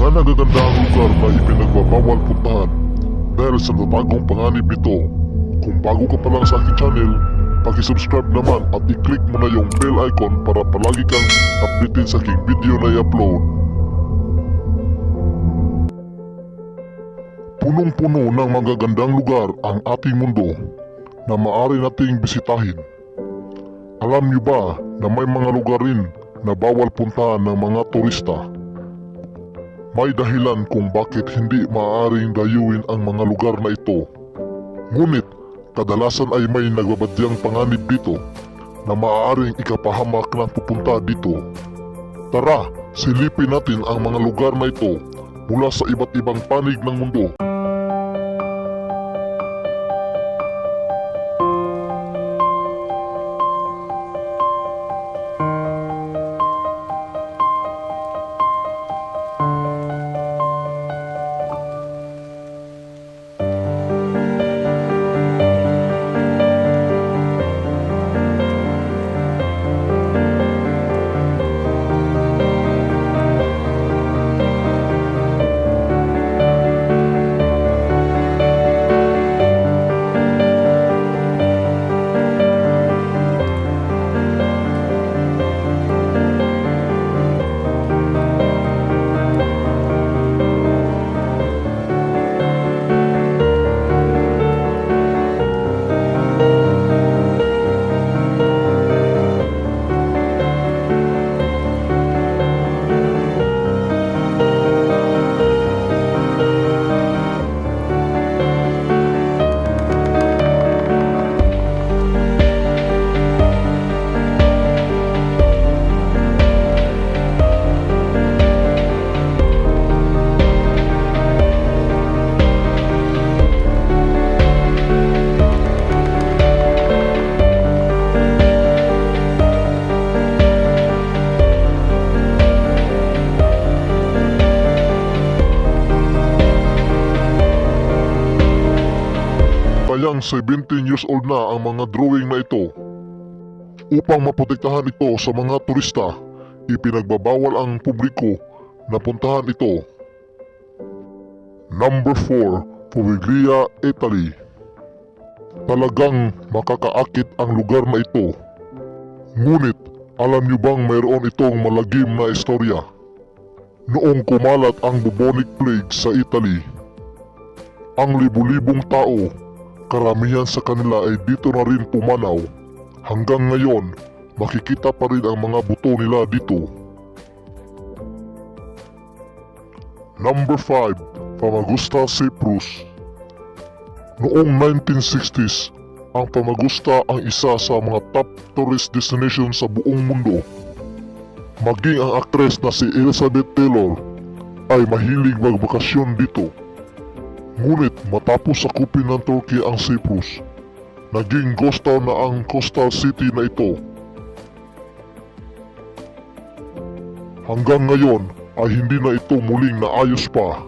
mga nagagandang lugar na ipinagbabawal puntahan dahil sa natabagong panganib nito. Kung bago ka pa lang sa aking channel, paki-subscribe naman at i-click mo na yung bell icon para palagi kang updated sa aking video na i-upload. Punong-puno ng magagandang lugar ang ating mundo na maaari nating bisitahin. Alam niyo ba na may mga lugar rin na bawal puntahan ng mga turista? May dahilan kung bakit hindi maaaring dayuin ang mga lugar na ito. Ngunit, kadalasan ay may nagbabadyang panganib dito na maaaring ikapahamak ng pupunta dito. Tara, silipin natin ang mga lugar na ito mula sa iba't ibang panig ng mundo. Tayang 17 years old na ang mga drawing na ito. Upang maprotektahan ito sa mga turista, ipinagbabawal ang publiko na puntahan ito. Number 4, Poveglia, Italy. Talagang makakaakit ang lugar na ito. Ngunit, alam niyo bang mayroon itong malagim na istorya? Noong kumalat ang bubonic plague sa Italy, ang libu-libong tao, karamihan sa kanila ay dito na rin pumanaw. Hanggang ngayon, makikita pa rin ang mga buto nila dito. Number 5, Famagusta, Cyprus. Noong 1960s, ang Famagusta ang isa sa mga top tourist destination sa buong mundo. Maging ang aktres na si Elizabeth Taylor ay mahilig magbakasyon dito. Ngunit matapos sakupin ng Turkey ang Cyprus, naging ghost town na ang coastal city na ito. Hanggang ngayon ay hindi na ito muling naayos pa.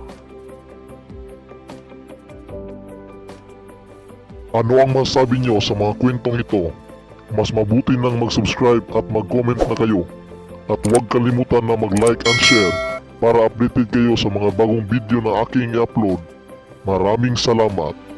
Ano ang masabi nyo sa mga kwentong ito? Mas mabuti nang mag-subscribe at mag-comment na kayo. At huwag kalimutan na mag-like and share para updated kayo sa mga bagong video na aking i-upload. Maraming salamat.